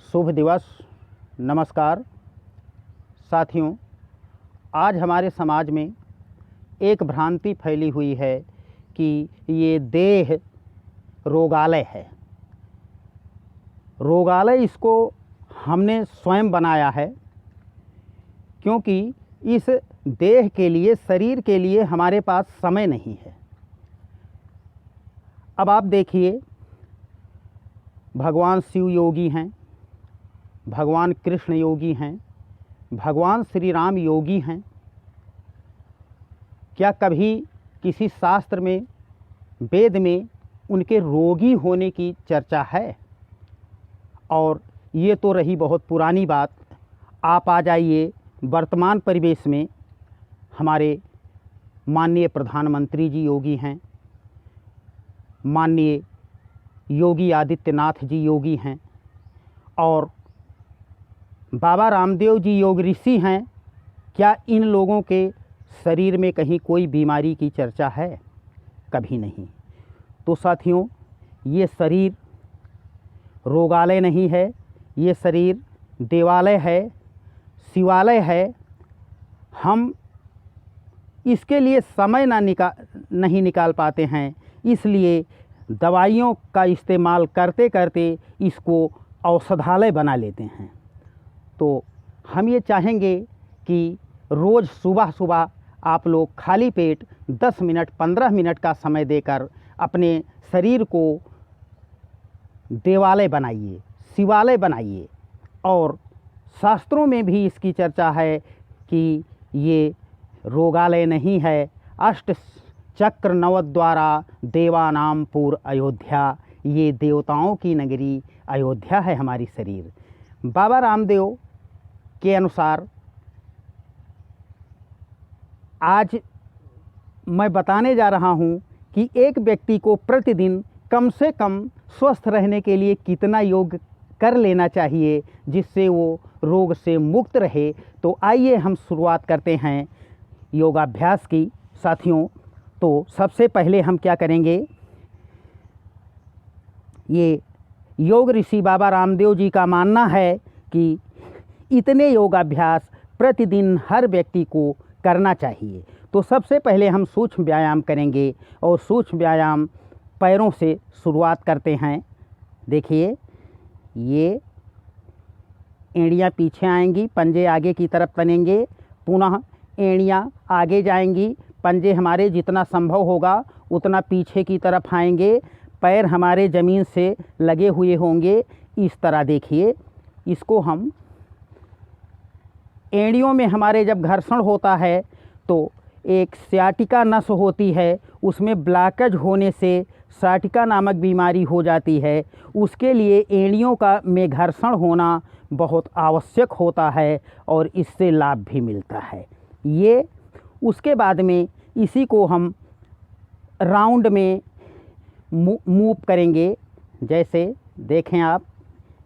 शुभ दिवस। नमस्कार साथियों, आज हमारे समाज में एक भ्रांति फैली हुई है कि ये देह रोगालय है। रोगालय इसको हमने स्वयं बनाया है, क्योंकि इस देह के लिए, शरीर के लिए हमारे पास समय नहीं है। अब आप देखिए, भगवान शिव योगी हैं, भगवान कृष्ण योगी हैं, भगवान श्री राम योगी हैं। क्या कभी किसी शास्त्र में, वेद में उनके रोगी होने की चर्चा है? और ये तो रही बहुत पुरानी बात। आप आ जाइए वर्तमान परिवेश में, हमारे माननीय प्रधानमंत्री जी योगी हैं, माननीय योगी आदित्यनाथ जी योगी हैं, और बाबा रामदेव जी योग ऋषि हैं। क्या इन लोगों के शरीर में कहीं कोई बीमारी की चर्चा है? कभी नहीं। तो साथियों, ये शरीर रोगालय नहीं है, ये शरीर देवालय है, शिवालय है। हम इसके लिए समय नहीं निकाल पाते हैं, इसलिए दवाइयों का इस्तेमाल करते करते इसको औषधालय बना लेते हैं। तो हम ये चाहेंगे कि रोज़ सुबह सुबह आप लोग खाली पेट 10 मिनट 15 मिनट का समय देकर अपने शरीर को देवालय बनाइए, शिवालय बनाइए। और शास्त्रों में भी इसकी चर्चा है कि ये रोगालय नहीं है। अष्ट चक्र नवद्वारा देवानाम पुर अयोध्या, ये देवताओं की नगरी अयोध्या है हमारी शरीर। बाबा रामदेव के अनुसार आज मैं बताने जा रहा हूँ कि एक व्यक्ति को प्रतिदिन कम से कम स्वस्थ रहने के लिए कितना योग कर लेना चाहिए, जिससे वो रोग से मुक्त रहे। तो आइए हम शुरुआत करते हैं योगाभ्यास की। साथियों, तो सबसे पहले हम क्या करेंगे, ये योग ऋषि बाबा रामदेव जी का मानना है कि इतने योगाभ्यास प्रतिदिन हर व्यक्ति को करना चाहिए। तो सबसे पहले हम सूक्ष्म व्यायाम करेंगे, और सूक्ष्म व्यायाम पैरों से शुरुआत करते हैं। देखिए, ये एड़ियाँ पीछे आएंगी, पंजे आगे की तरफ तनेंगे, पुनः एड़ियाँ आगे जाएंगी, पंजे हमारे जितना संभव होगा उतना पीछे की तरफ आएंगे, पैर हमारे ज़मीन से लगे हुए होंगे। इस तरह देखिए, इसको हम एड़ियों में हमारे जब घर्षण होता है तो एक सियाटिका नस होती है, उसमें ब्लॉकेज होने से साटिका नामक बीमारी हो जाती है। उसके लिए एड़ियों का में घर्षण होना बहुत आवश्यक होता है, और इससे लाभ भी मिलता है। ये उसके बाद में इसी को हम राउंड में मूव करेंगे। जैसे देखें आप,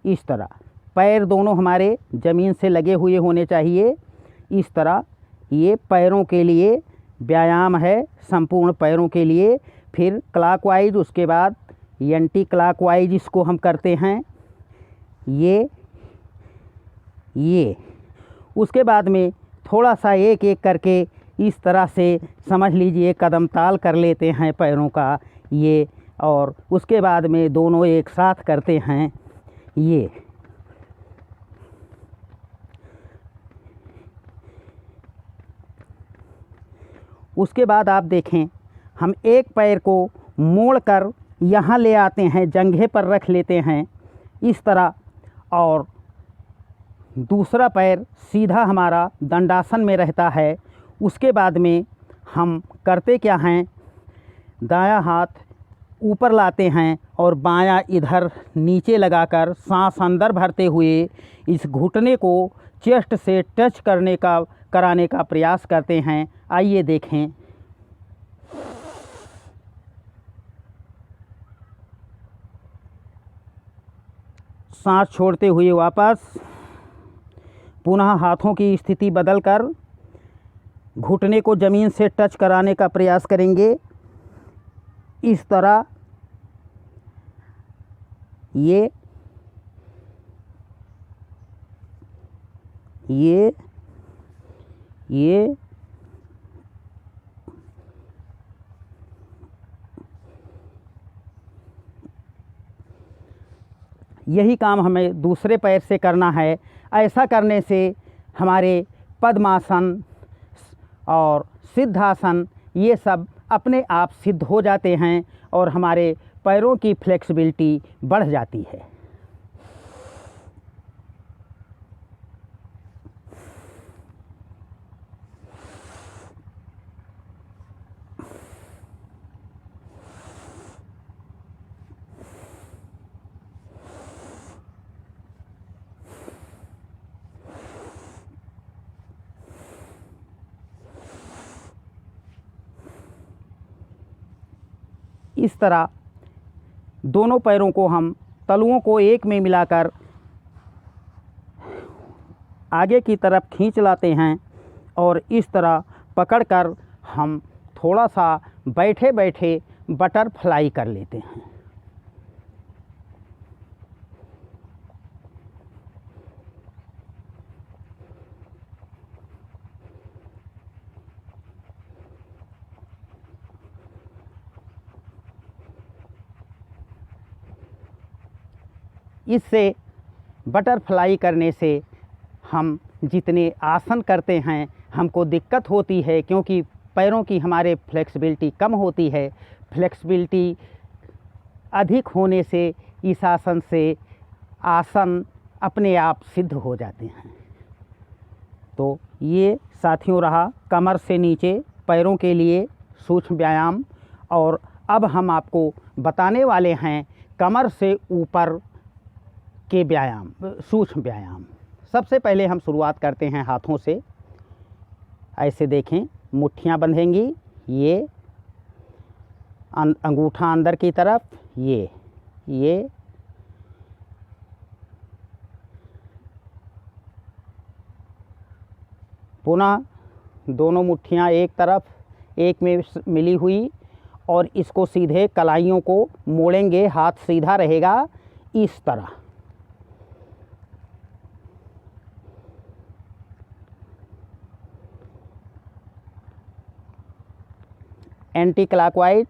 इस तरह पैर दोनों हमारे ज़मीन से लगे हुए होने चाहिए। इस तरह ये पैरों के लिए व्यायाम है, संपूर्ण पैरों के लिए। फिर क्लॉकवाइज, उसके बाद एंटी क्लॉकवाइज इसको हम करते हैं। ये उसके बाद में थोड़ा सा एक एक करके इस तरह से समझ लीजिए कदम ताल कर लेते हैं पैरों का ये, और उसके बाद में दोनों एक साथ करते हैं ये। उसके बाद आप देखें, हम एक पैर को मोड़कर यहाँ ले आते हैं, जंघे पर रख लेते हैं इस तरह, और दूसरा पैर सीधा हमारा दंडासन में रहता है। उसके बाद में हम करते क्या हैं, दायां हाथ ऊपर लाते हैं और बायां इधर नीचे लगाकर सांस अंदर भरते हुए इस घुटने को चेस्ट से टच कराने का प्रयास करते हैं। आइए देखें। सांस छोड़ते हुए वापस पुनः हाथों की स्थिति बदलकर घुटने को ज़मीन से टच कराने का प्रयास करेंगे। इस तरह ये ये यही काम हमें दूसरे पैर से करना है। ऐसा करने से हमारे पद्मासन और सिद्धासन ये सब अपने आप सिद्ध हो जाते हैं और हमारे पैरों की फ्लेक्सिबिलिटी बढ़ जाती है। इस तरह दोनों पैरों को हम तलुओं को एक में मिलाकर आगे की तरफ खींच लाते हैं और इस तरह पकड़कर हम थोड़ा सा बैठे बैठे बटरफ्लाई कर लेते हैं। इससे बटरफ्लाई करने से हम जितने आसन करते हैं हमको दिक्कत होती है, क्योंकि पैरों की हमारे फ्लेक्सिबिलिटी कम होती है। फ्लेक्सिबिलिटी अधिक होने से इस आसन से आसन अपने आप सिद्ध हो जाते हैं। तो ये साथियों रहा कमर से नीचे पैरों के लिए सूक्ष्म व्यायाम। और अब हम आपको बताने वाले हैं कमर से ऊपर के व्यायाम, सूक्ष्म व्यायाम। सबसे पहले हम शुरुआत करते हैं हाथों से। ऐसे देखें, मुट्ठियाँ बंधेंगी, ये अंगूठा अंदर की तरफ, ये पुनः दोनों मुट्ठियाँ एक तरफ एक में मिली हुई, और इसको सीधे कलाइयों को मोड़ेंगे, हाथ सीधा रहेगा इस तरह। एंटी क्लॉकवाइज,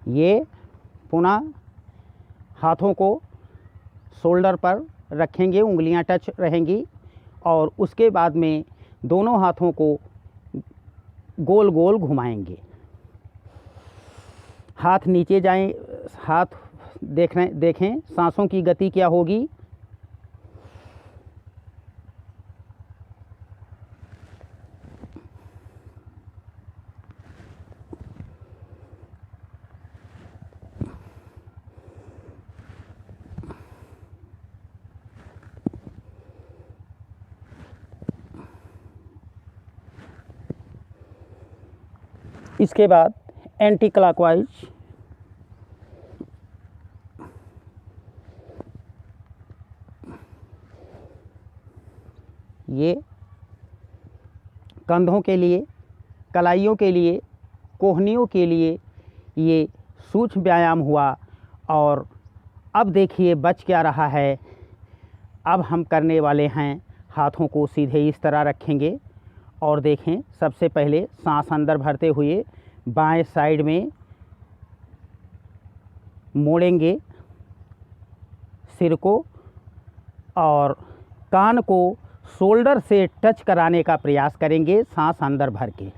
ये पुनः हाथों को शोल्डर पर रखेंगे, उंगलियां टच रहेंगी, और उसके बाद में दोनों हाथों को गोल गोल घुमाएंगे। हाथ नीचे जाएं, हाथ देखें सांसों की गति क्या होगी। इसके बाद एंटी क्लॉकवाइज, ये कंधों के लिए, कलाइयों के लिए, कोहनियों के लिए ये सूक्ष्म व्यायाम हुआ। और अब देखिए बच क्या रहा है। अब हम करने वाले हैं, हाथों को सीधे इस तरह रखेंगे और देखें, सबसे पहले सांस अंदर भरते हुए बाएं साइड में मोड़ेंगे सिर को और कान को शोल्डर से टच कराने का प्रयास करेंगे सांस अंदर भर के।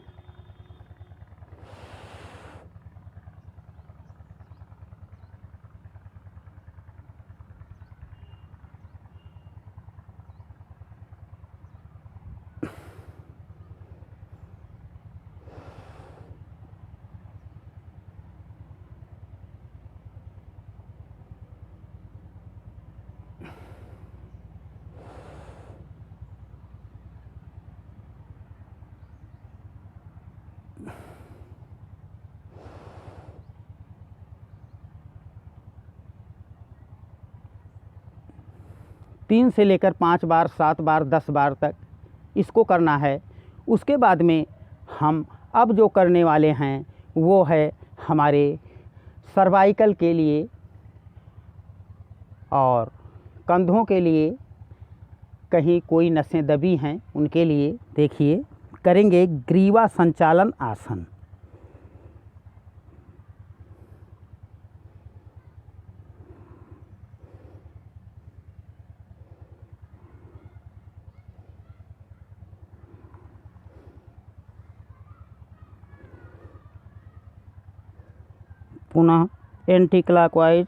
तीन से लेकर 5 बार, 7 बार, 10 बार तक इसको करना है। उसके बाद में हम अब जो करने वाले हैं वो है हमारे सर्वाइकल के लिए और कंधों के लिए कहीं कोई नसें दबी हैं उनके लिए देखिए करेंगे ग्रीवा संचालन आसन। पुनः एंटी क्लॉकवाइज,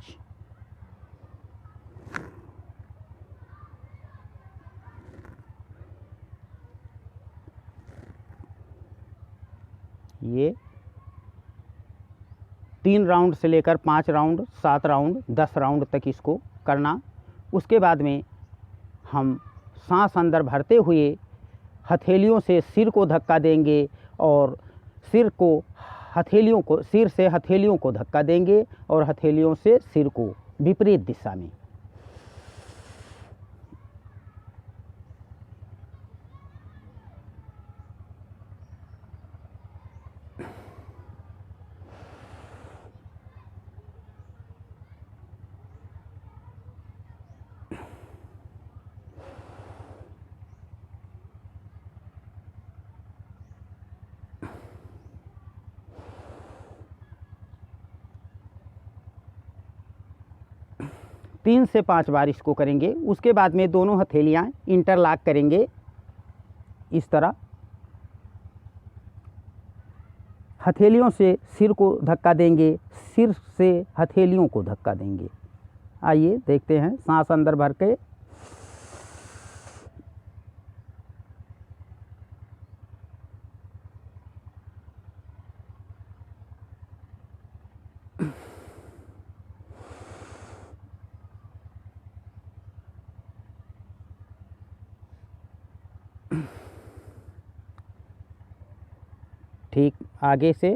ये 3 राउंड से लेकर 5 राउंड, 7 राउंड, 10 राउंड तक इसको करना। उसके बाद में हम सांस अंदर भरते हुए हथेलियों से सिर को धक्का देंगे और सिर से हथेलियों को धक्का देंगे और हथेलियों से सिर को विपरीत दिशा में। तीन से 5 बार इसको करेंगे। उसके बाद में दोनों हथेलियां इंटरलॉक करेंगे इस तरह, हथेलियों से सिर को धक्का देंगे, सिर से हथेलियों को धक्का देंगे। आइए देखते हैं, सांस अंदर भर के ठीक आगे से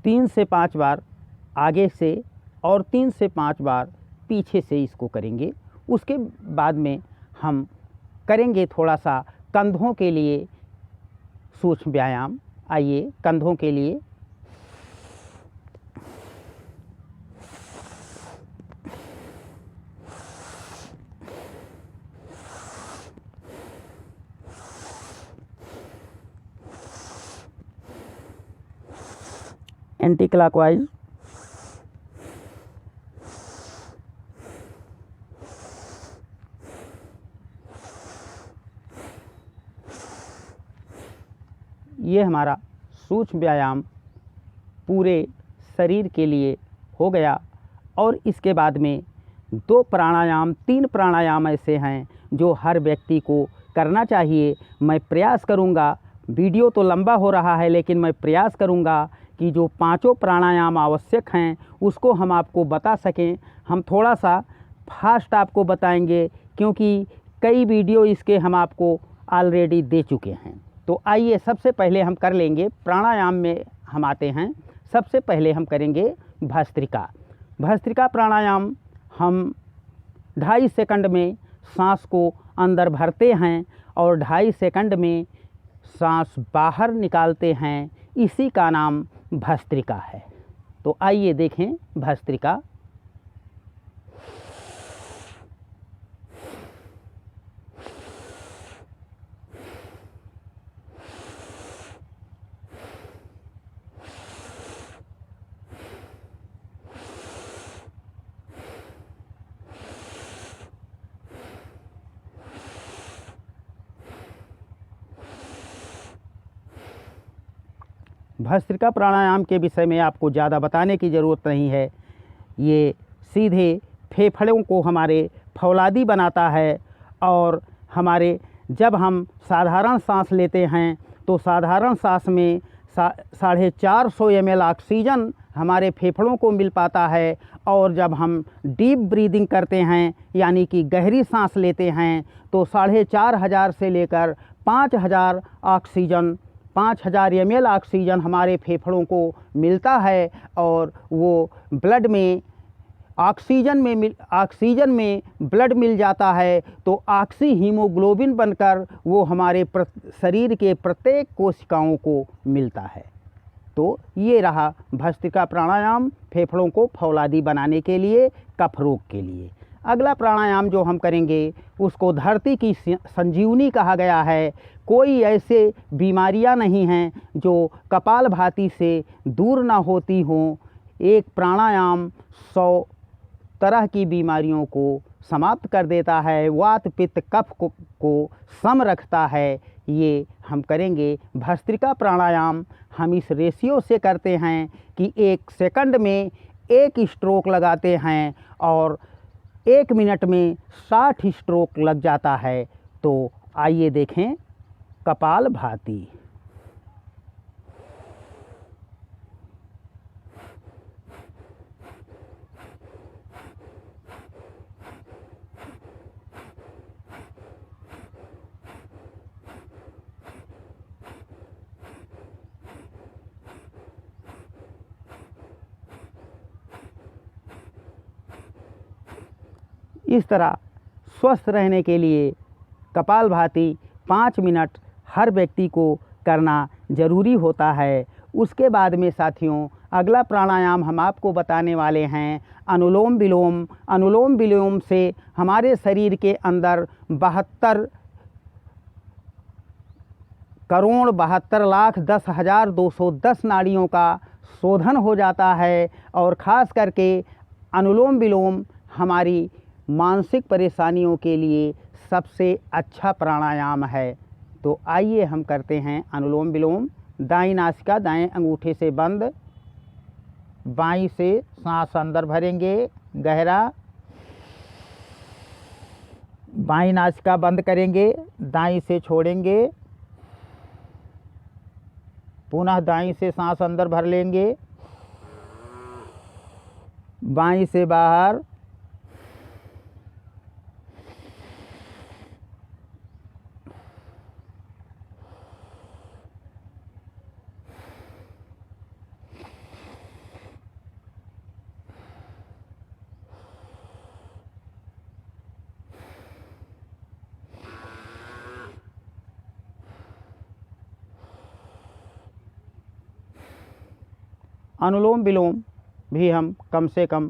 तीन से 5 बार आगे से और 3 से 5 बार पीछे से इसको करेंगे। उसके बाद में हम करेंगे थोड़ा सा कंधों के लिए सूक्ष्म व्यायाम। आइए कंधों के लिए एंटी क्लॉकवाइज, ये हमारा सूक्ष्म व्यायाम पूरे शरीर के लिए हो गया। और इसके बाद में 2 प्राणायाम 3 प्राणायाम ऐसे हैं जो हर व्यक्ति को करना चाहिए। मैं प्रयास करूँगा, वीडियो तो लंबा हो रहा है लेकिन मैं प्रयास करूँगा कि जो 5 प्राणायाम आवश्यक हैं उसको हम आपको बता सकें। हम थोड़ा सा फास्ट आपको बताएंगे क्योंकि कई वीडियो इसके हम आपको ऑलरेडी दे चुके हैं। तो आइए सबसे पहले हम कर लेंगे प्राणायाम में हम आते हैं। सबसे पहले हम करेंगे भस्त्रिका। भस्त्रिका प्राणायाम हम 2.5 सेकंड में सांस को अंदर भरते हैं और 2.5 सेकंड में सांस बाहर निकालते हैं। इसी का नाम भस्त्रिका है। तो आइए देखें भस्त्रिका। भस्त्रिका प्राणायाम के विषय में आपको ज़्यादा बताने की ज़रूरत नहीं है। ये सीधे फेफड़ों को हमारे फौलादी बनाता है और हमारे जब हम साधारण सांस लेते हैं तो साधारण सांस में 450 ml ऑक्सीजन हमारे फेफड़ों को मिल पाता है। और जब हम डीप ब्रीदिंग करते हैं यानी कि गहरी सांस लेते हैं तो 4500 से लेकर 5000 ऑक्सीजन 5000 ml ऑक्सीजन हमारे फेफड़ों को मिलता है और वो ब्लड में ऑक्सीजन में ब्लड मिल जाता है तो ऑक्सी हीमोग्लोबिन बनकर वो हमारे शरीर के प्रत्येक कोशिकाओं को मिलता है। तो ये रहा भस्त्रिका प्राणायाम फेफड़ों को फौलादी बनाने के लिए, कफ रोग के लिए। अगला प्राणायाम जो हम करेंगे उसको धरती की संजीवनी कहा गया है। कोई ऐसे बीमारियां नहीं हैं जो कपालभाति से दूर ना होती हों। एक प्राणायाम 100 तरह की बीमारियों को समाप्त कर देता है, वात पित्त कफ को सम रखता है। ये हम करेंगे भस्त्रिका प्राणायाम। हम इस रेशियो से करते हैं कि 1 सेकंड में 1 स्ट्रोक लगाते हैं और 1 मिनट में 60 स्ट्रोक लग जाता है। तो आइए देखें कपालभाति। इस तरह स्वस्थ रहने के लिए कपालभाति 5 मिनट हर व्यक्ति को करना ज़रूरी होता है। उसके बाद में साथियों अगला प्राणायाम हम आपको बताने वाले हैं अनुलोम विलोम। अनुलोम विलोम से हमारे शरीर के अंदर 72,72,10,210 नाड़ियों का शोधन हो जाता है और ख़ास करके अनुलोम विलोम हमारी मानसिक परेशानियों के लिए सबसे अच्छा प्राणायाम है। तो आइए हम करते हैं अनुलोम विलोम। दाईं नासिका दाएं अंगूठे से बंद, बाईं से सांस अंदर भरेंगे गहरा, बाईं नासिका बंद करेंगे, दाईं से छोड़ेंगे, पुनः दाईं से सांस अंदर भर लेंगे, बाईं से बाहर, अनुलोम विलोम भी हम कम से कम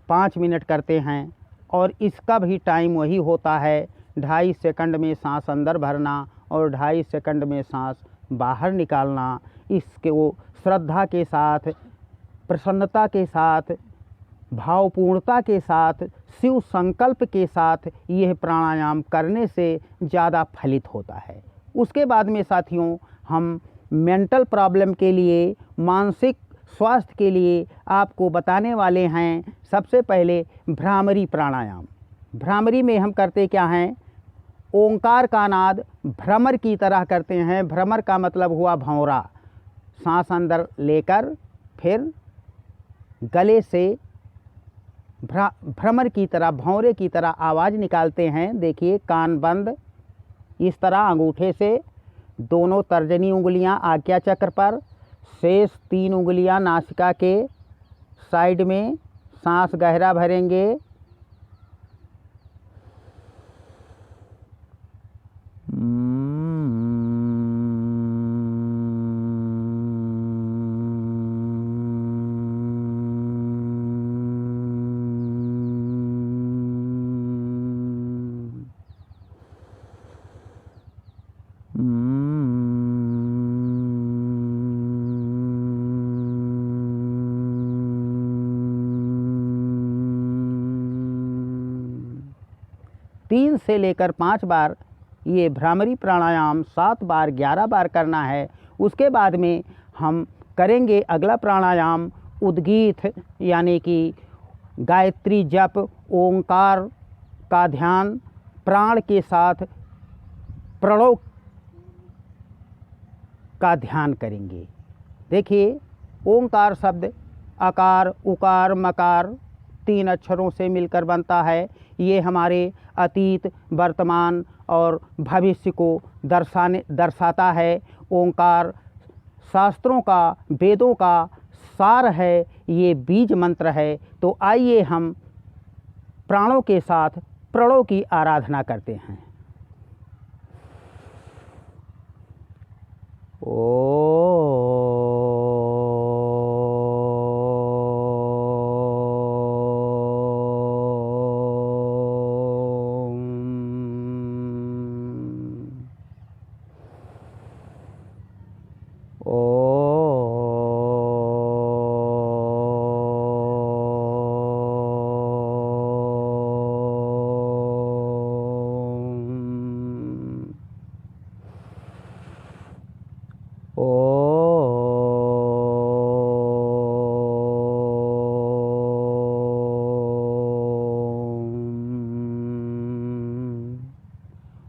5 मिनट करते हैं और इसका भी टाइम वही होता है 2.5 सेकंड में सांस अंदर भरना और 2.5 सेकंड में सांस बाहर निकालना। इसके वो श्रद्धा के साथ, प्रसन्नता के साथ, भावपूर्णता के साथ, शिव संकल्प के साथ यह प्राणायाम करने से ज़्यादा फलित होता है। उसके बाद में साथियों हम मेंटल प्रॉब्लम के लिए, मानसिक स्वास्थ्य के लिए आपको बताने वाले हैं सबसे पहले भ्रामरी प्राणायाम। भ्रामरी में हम करते क्या हैं, ओंकार का नाद भ्रमर की तरह करते हैं। भ्रमर का मतलब हुआ भंवरा। सांस अंदर लेकर फिर गले से भ्रमर की तरह, भंवरे की तरह आवाज़ निकालते हैं। देखिए कान बंद, इस तरह अंगूठे से दोनों तर्जनी उंगलियां आज्ञा चक्र पर, शेष 3 उंगलियां नासिका के साइड में, सांस गहरा भरेंगे, तीन से लेकर 5 बार ये भ्रामरी प्राणायाम 7 बार 11 बार करना है। उसके बाद में हम करेंगे अगला प्राणायाम उद्गीत, यानी कि गायत्री जप, ओंकार का ध्यान, प्राण के साथ प्रणव का ध्यान करेंगे। देखिए ओंकार शब्द अकार, उकार, मकार 3 अक्षरों से मिलकर बनता है। ये हमारे अतीत, वर्तमान और भविष्य को दर्शाता है। ओंकार शास्त्रों का, वेदों का सार है, ये बीज मंत्र है। तो आइए हम प्राणों के साथ प्रणों की आराधना करते हैं।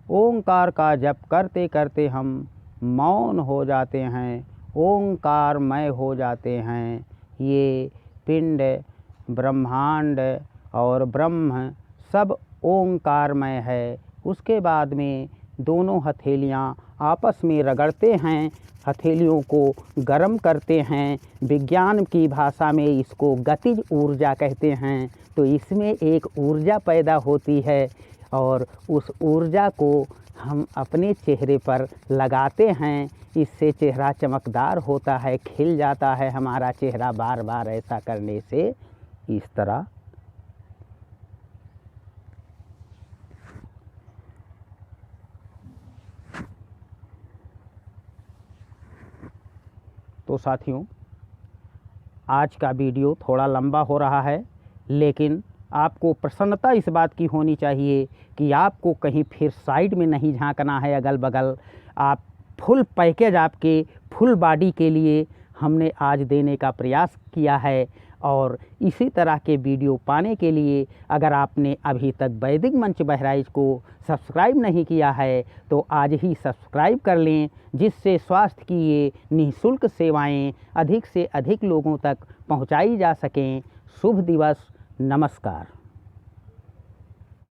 ओंकार का जप करते करते हम मौन हो जाते हैं, ओंकारमय हो जाते हैं। ये पिंड, ब्रह्मांड और ब्रह्म सब ओंकारमय है। उसके बाद में दोनों हथेलियाँ आपस में रगड़ते हैं, हथेलियों को गर्म करते हैं। विज्ञान की भाषा में इसको गतिज ऊर्जा कहते हैं। तो इसमें एक ऊर्जा पैदा होती है और उस ऊर्जा को हम अपने चेहरे पर लगाते हैं। इससे चेहरा चमकदार होता है, खिल जाता है हमारा चेहरा बार बार ऐसा करने से। इस तरह तो साथियों, आज का वीडियो थोड़ा लंबा हो रहा है, लेकिन आपको प्रसन्नता इस बात की होनी चाहिए कि आपको कहीं फिर साइड में नहीं झांकना है, अगल बगल। आप फुल पैकेज आपके फुल बॉडी के लिए हमने आज देने का प्रयास किया है। और इसी तरह के वीडियो पाने के लिए अगर आपने अभी तक वैदिक मंच बहराइच को सब्सक्राइब नहीं किया है तो आज ही सब्सक्राइब कर लें, जिससे स्वास्थ्य की ये निःशुल्क सेवाएं अधिक से अधिक लोगों तक पहुंचाई जा सकें। शुभ दिवस, नमस्कार।